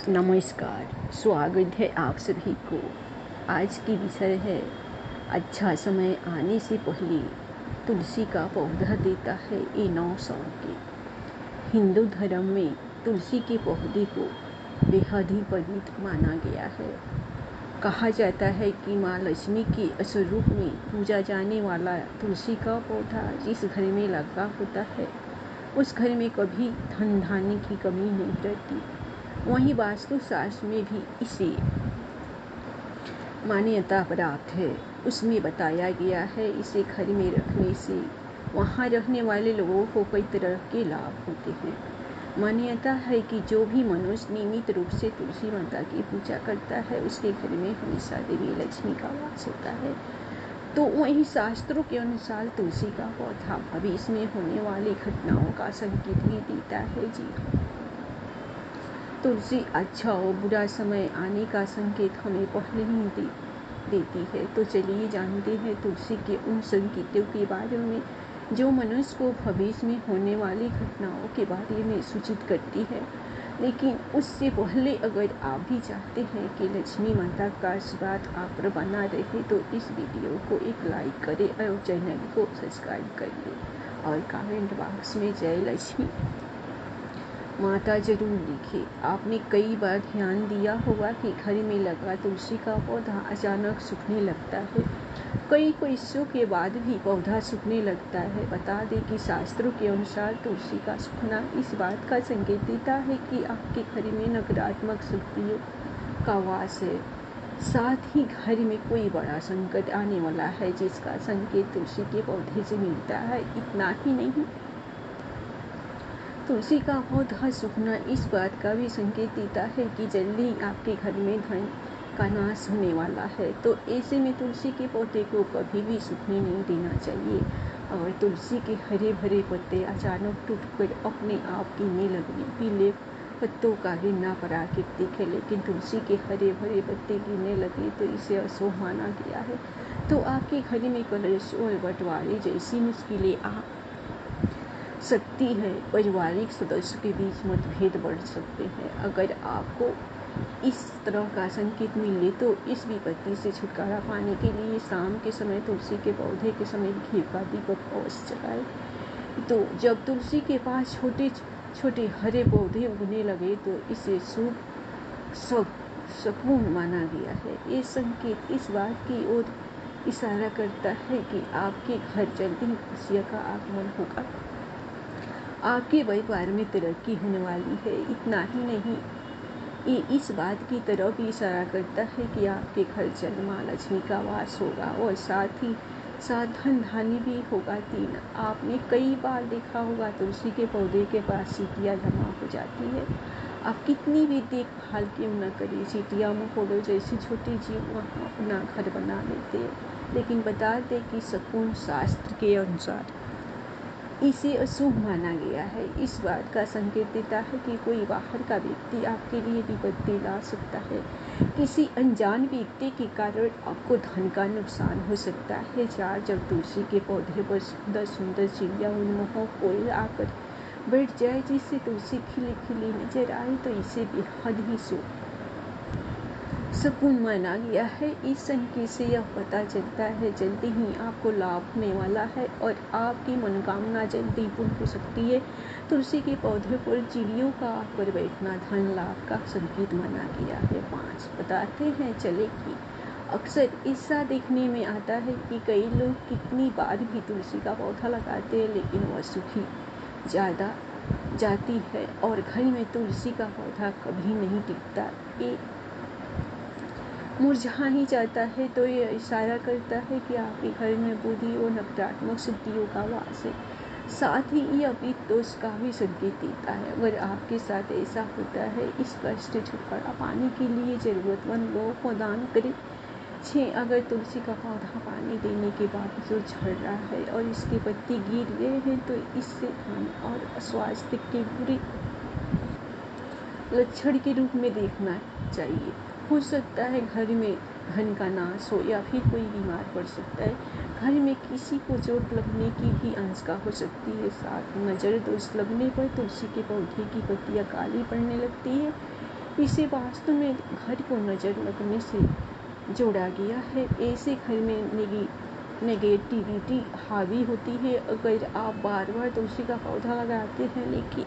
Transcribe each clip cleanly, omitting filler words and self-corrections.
नमस्कार, स्वागत है आप सभी को। आज की विषय है अच्छा समय आने से पहले तुलसी का पौधा देता है ये 9 संकेत। हिंदू धर्म में तुलसी के पौधे को बेहद ही पवित्र माना गया है। कहा जाता है कि माँ लक्ष्मी के स्वरूप में पूजा जाने वाला तुलसी का पौधा जिस घर में लगा होता है उस घर में कभी धन धान्य की कमी नहीं रहती। वहीं वास्तुशास्त्र में भी इसे मान्यता प्राप्त है। उसमें बताया गया है इसे घर में रखने से वहाँ रहने वाले लोगों को कई तरह के लाभ होते हैं। मान्यता है कि जो भी मनुष्य नियमित रूप से तुलसी माता की पूजा करता है उसके घर में हमेशा देवी लक्ष्मी का वास होता है। तो वहीं शास्त्रों के अनुसार तुलसी का पौधा भविष्य में होने वाली घटनाओं का संकेत भी देता है। जी, तुलसी अच्छा और बुरा समय आने का संकेत हमें पहले ही देती है। तो चलिए जानते हैं तुलसी के उन संकेतों के बारे में जो मनुष्य को भविष्य में होने वाली घटनाओं के बारे में सूचित करती है। लेकिन उससे पहले अगर आप भी चाहते हैं कि लक्ष्मी माता का आशीर्वाद आप पर बना रहे तो इस वीडियो को एक लाइक करें और चैनल को सब्सक्राइब करिए और कमेंट बॉक्स में जय लक्ष्मी माता जरूर लिखे। आपने कई बार ध्यान दिया होगा कि घर में लगा तुलसी का पौधा अचानक सूखने लगता है। कई वर्षों के बाद भी पौधा सूखने लगता है। बता दें कि शास्त्रों के अनुसार तुलसी का सूखना इस बात का संकेत देता है कि आपके घर में नकारात्मक शक्तियों का वास है। साथ ही घर में कोई बड़ा संकट आने वाला है जिसका संकेत तुलसी के पौधे से मिलता है। इतना ही नहीं, तुलसी का पौधा सूखना इस बात का भी संकेत देता है कि जल्दी आपके घर में धन का नाश होने वाला है। तो ऐसे में तुलसी के पौधे को कभी भी सूखने नहीं देना चाहिए। और तुलसी के हरे भरे पत्ते अचानक टूटकर अपने आप गिरने लगे। पीले पत्तों का गिरना प्राकृतिक है, लेकिन तुलसी के हरे भरे पत्ते गिरने लगे तो इसे अशुभ माना गया है। तो आपके घर में कलश और बंटवारे जैसी मुश्किलें आ सकती है। पारिवारिक सदस्यों के बीच मतभेद बढ़ सकते हैं। अगर आपको इस तरह का संकेत मिले तो इस विपत्ति से छुटकारा पाने के लिए शाम के समय तुलसी के पौधे के समीप घी का दीपक अवश्य जलाएं। तो जब तुलसी के पास छोटे छोटे हरे पौधे उगने लगे तो इसे शुभ सुकून माना गया है। ये संकेत इस बात की ओर इशारा करता है कि आपके घर जल्दी ही खुशियों का आगमन होगा। आपके व्यापार में तरक्की होने वाली है। इतना ही नहीं, ये इस बात की तरफ भी इशारा करता है कि आपके घर जल्द माँ लक्ष्मी का वास होगा और साथ ही साथ धन धान्य भी होगा। 3, आपने कई बार देखा होगा तुलसी के पौधे के पास चींटियाँ जमा हो जाती है। आप कितनी भी देखभाल क्यों न करें, चींटियाँ मकोड़ों जैसे छोटे जीव वहाँ अपना घर बना लेते हैं। लेकिन बता दें कि शकुन शास्त्र के अनुसार इसे अशुभ माना गया है। इस बात का संकेत देता है कि कोई बाहर का व्यक्ति आपके लिए विपत्ति ला सकता है। किसी अनजान व्यक्ति के कारण आपको धन का नुकसान हो सकता है। 4, जब तुलसी के पौधे पर सुंदर सुंदर चिड़िया उन्मोह कोयल आकर बैठ जाए जिससे तुलसी खिली खिली नजर आए तो इसे बेहद ही शुभ सुकून माना गया है। इस संकेत से यह पता चलता है जल्दी ही आपको लाभ होने वाला है और आपकी मनोकामना जल्दी पूर्ण हो सकती है। तुलसी के पौधे पर चिड़ियों का आकर बैठना धन लाभ का संकेत माना गया है। 5, बताते हैं चले कि अक्सर ऐसा देखने में आता है कि कई लोग कितनी बार भी तुलसी का पौधा लगाते हैं लेकिन वह सूखी ज़्यादा जाती है और घर में तुलसी का पौधा कभी नहीं टिकता, ये मुरझा ही जाता है। तो ये इशारा करता है कि आपके घर में बुद्धि और नकारात्मक शक्तियों का वास है। साथ ही यह वित्त दोष का भी संकेत देता है। अगर आपके साथ ऐसा होता है, इस कष्ट से छुटकारा पाने के लिए जरूरतमंद लोगों को दान करें। 6, अगर तुलसी का पौधा पानी देने के बावजूद झड़ रहा है और इसके पत्ते गिर गए हैं तो इससे धन और स्वास्थ्य के बुरे लक्षण के रूप में देखना चाहिए। हो सकता है घर में धन का नाश हो या फिर कोई बीमार पड़ सकता है। घर में किसी को चोट लगने की भी आशंका हो सकती है। साथ नज़र दोष लगने पर तुलसी के पौधे की पत्तियां काली पड़ने लगती है। इसे वास्तु में घर को नजर लगने से जोड़ा गया है। ऐसे घर में नेगेटिविटी हावी होती है। अगर आप बार बार तुलसी का पौधा लगाते हैं लेकिन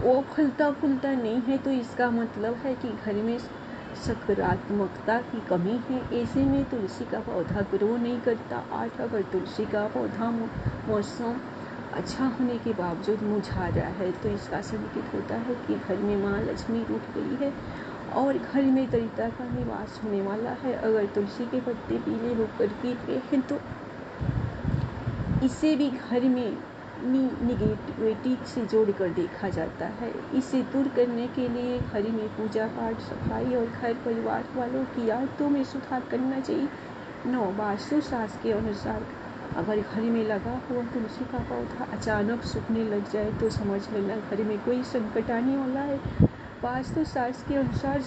वो फलता फूलता नहीं है तो इसका मतलब है कि घर में सकारात्मकता की कमी है। ऐसे में तुलसी का पौधा ग्रो नहीं करता। आज अगर तुलसी का पौधा मौसम अच्छा होने के बावजूद मुरझा रहा है तो इसका संकेत होता है कि घर में माँ लक्ष्मी रूठ गई है और घर में दरिद्रता का निवास होने वाला है। अगर तुलसी के पत्ते पीले होकर गिर रहे हैं तो इसे भी घर में निगेटिविटी से जोड़कर देखा जाता है। इसे दूर करने के लिए घर में पूजा पाठ, सफाई और घर परिवार वालों की आदतों में सुधार करना चाहिए। 9. वास्तु शास्त्र के अनुसार अगर घर में लगा हुआ तुलसी का पौधा अचानक सूखने लग जाए तो समझ लेना घर में कोई संकट आने वाला है। वास्तु शास्त्र के अनुसार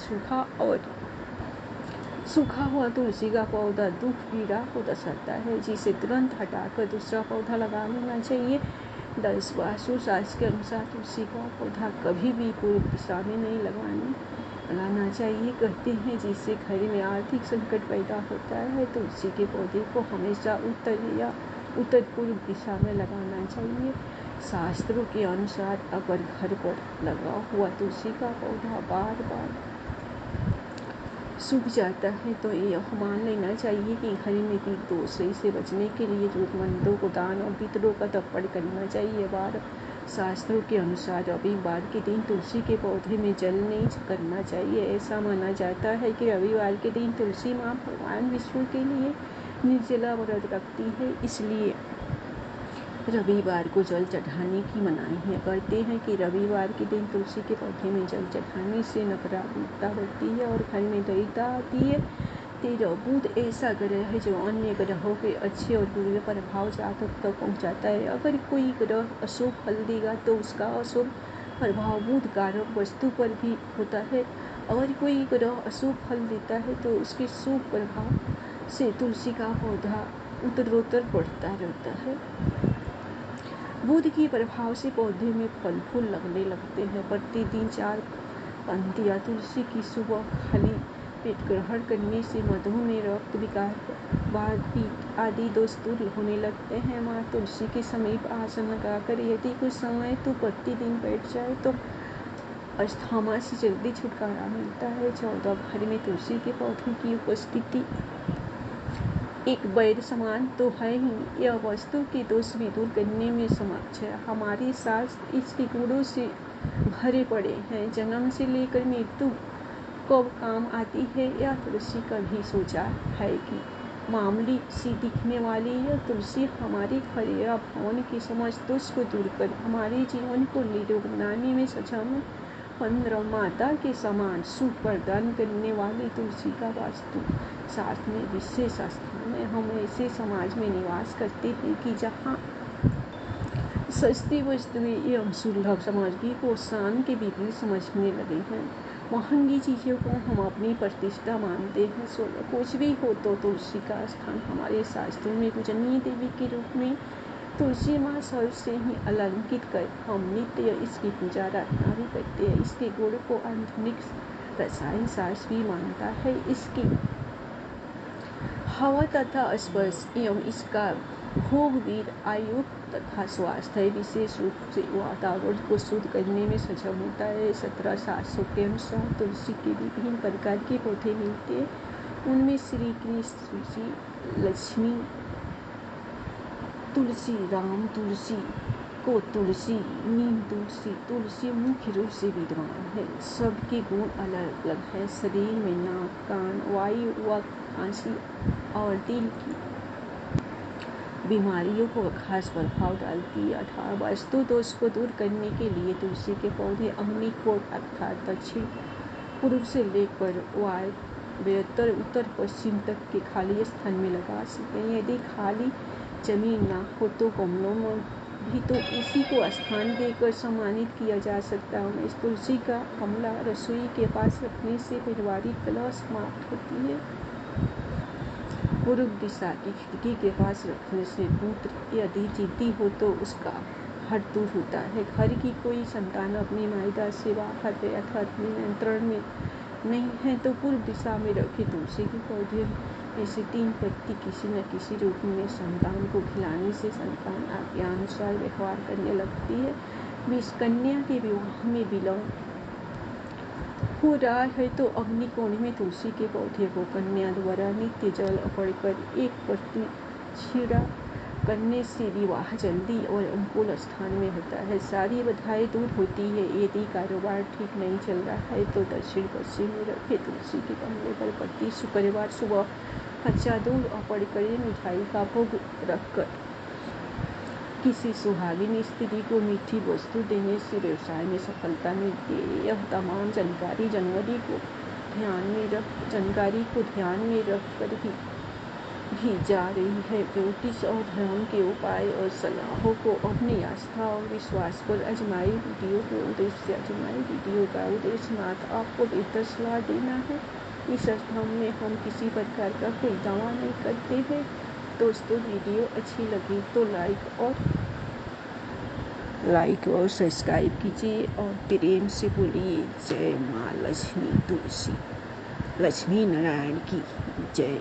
सूखा हुआ तुलसी का पौधा दुख पीड़ा को दर्शाता है, जिसे तुरंत हटाकर दूसरा पौधा लगा लेना चाहिए। 10. वास्तु शास्त्र के अनुसार तुलसी का पौधा कभी भी पूर्व दिशा में नहीं लगाना चाहिए। कहते हैं जिससे घर में आर्थिक संकट पैदा होता है। तुलसी के पौधे को हमेशा उत्तर या उत्तर पूर्व दिशा में लगाना चाहिए। शास्त्रों के अनुसार अगर घर पर लगा हुआ तुलसी का पौधा बार बार सूख जाता है तो यह मान लेना चाहिए कि घर में भी दोष है। इसे बचने के लिए जरूरतमंदों को दान और पितरों का तर्पण करना चाहिए। शास्त्रों के अनुसार रविवार के दिन तुलसी के पौधे में जल नहीं करना चाहिए। ऐसा माना जाता है कि रविवार के दिन तुलसी माँ भगवान विष्णु के लिए निर्जला व्रत रखती है, इसलिए रविवार को जल चढ़ाने की मनाही है। कहते हैं कि रविवार के दिन तुलसी के पौधे में जल चढ़ाने से नकारात्मकता बढ़ती है और घर में दरिद्रता आती है। 13. बुध ऐसा ग्रह है जो अन्य ग्रहों के अच्छे और बुरे प्रभाव जातक तक पहुंचाता है। अगर कोई ग्रह अशुभ फल देगा तो उसका अशुभ प्रभाव बुध कारक वस्तु पर भी होता है। अगर कोई ग्रह अशुभ फल देता है तो उसके शुभ प्रभाव से तुलसी का पौधा उत्तरोत्तर बढ़ता रहता है। बुध के प्रभाव से पौधे में फल फूल लगने लगते हैं। प्रतिदिन 4 पंक्तियाँ तुलसी की सुबह खाली पेट ग्रहण करने से मधुमेह, रक्त विकार, वातपित्त आदि दोष दूर होने लगते हैं। माँ तुलसी के समीप आसन लगाकर यदि कुछ समय तो प्रतिदिन बैठ जाए तो अस्थमा से जल्दी छुटकारा मिलता है। 14. घर में तुलसी के पौधे की उपस्थिति एक वैर समान तो है ही, यह वस्तु के दोष भी दूर करने में समक्ष है। हमारे शास्त्र इसके गुणों से भरे पड़े हैं। जन्म से लेकर मृत्यु कब काम आती है यह तुलसी कभी सोचा है कि मामूली सी दिखने वाली यह तुलसी हमारे घर या भवन के समस्त दोष को दूर कर हमारे जीवन को निरोग बनाने में सक्षम है। 15. माता के समान सुख प्रदान करने वाली तुलसी का वास्तु शास्त्र में विशेष स्थान है। हम ऐसे समाज में निवास करते हैं कि जहाँ सस्ती वस्तुएं एवं सुलभ सामग्री को शान के विपरीत समझने लगे हैं। महंगी चीज़ों को हम अपनी प्रतिष्ठा मानते हैं। 16. कुछ भी हो तो तुलसी का स्थान हमारे शास्त्रों में पूजनीय देवी के रूप में तुलसी माँ सर्व से ही अलंकित कर हम नित्य इसकी पूजा आराधना भी करते हैं। इसके गुण को आधुनिक रसायन शास्त्र भी मानता है। इसकी हवा तथा स्पर्श एवं इसका भोग वीर आयु तथा स्वास्थ्य विशेष रूप से वातावरण को शुद्ध करने में सक्षम होता है। 17. शास्त्रों के अनुसार तुलसी के विभिन्न प्रकार के पौधे मिलते हैं। उनमें श्री कृष्ण तुलसी, लक्ष्मी तुलसी, राम तुलसी, को तुलसी, नीम तुलसी, तुलसी मुख्य रूप से विद्यमान है। सबके गुण अलग अलग हैं। शरीर में नाक, कान, वायु व खांसी और दिल की बीमारियों को खास प्रभाव डालती है। 18. वास्तु दोष को दूर करने के लिए तुलसी के पौधे अग्निकोट अर्थात दक्षिण पूर्व से लेकर वायव्य उत्तर पश्चिम तक के खाली स्थान में लगा सकते हैं। यदि खाली जमीन ना हो तो गमलों में भी तो इसी को स्थान देकर सम्मानित किया जा सकता है। इस तुलसी का गमला रसोई के पास रखने से पारिवारिक कलह समाप्त होती है। पूर्व दिशा की खिड़की के पास रखने से पुत्र यदि जिद्दी हो तो उसका हर दूर होता है। घर की कोई संतान अपनी मायदा से बाहर है अथवा अपने नियंत्रण में नहीं है तो पूर्व दिशा में रखे तुलसी के पौधे ऐसे 3 पत्ती किसी न किसी रूप में संतान को खिलाने से संतान आज्ञानुसार व्यवहार करने लगती है। 20 कन्या के विवाह में विलम्ब हो रहा है तो अग्निकोण में तुलसी के पौधे को कन्या द्वारा नित्य जल अर्पण कर एक पत्ती छिड़ा करने से विवाह जल्दी और अनुकूल स्थान में होता है। सारी बाधाएं दूर होती है। यदि कारोबार ठीक नहीं चल रहा है तो दक्षिण पश्चिम में रखे तुलसी के गमले पर प्रति शुक्रवार सुबह कच्चा दूध अर्पण करें। मिठाई का भोग रखकर किसी सुहागिन स्त्री को मीठी वस्तु देने से व्यवसाय में सफलता मिलती है। यह तमाम जानकारी जानकारी को ध्यान में रख कर भी जा रही है। ज्योतिष और धर्म के उपाय और सलाहों को अपनी आस्था और विश्वास पर आजमाए। वीडियो का उद्देश्य मात्र आपको बेहतर सलाह देना है। इस धर्म में हम किसी प्रकार का कोई दावा नहीं करते हैं। दोस्तों, वीडियो अच्छी लगी तो लाइक और सब्सक्राइब कीजिए और प्रेम से बोलिए जय माँ लक्ष्मी नारायण की जय।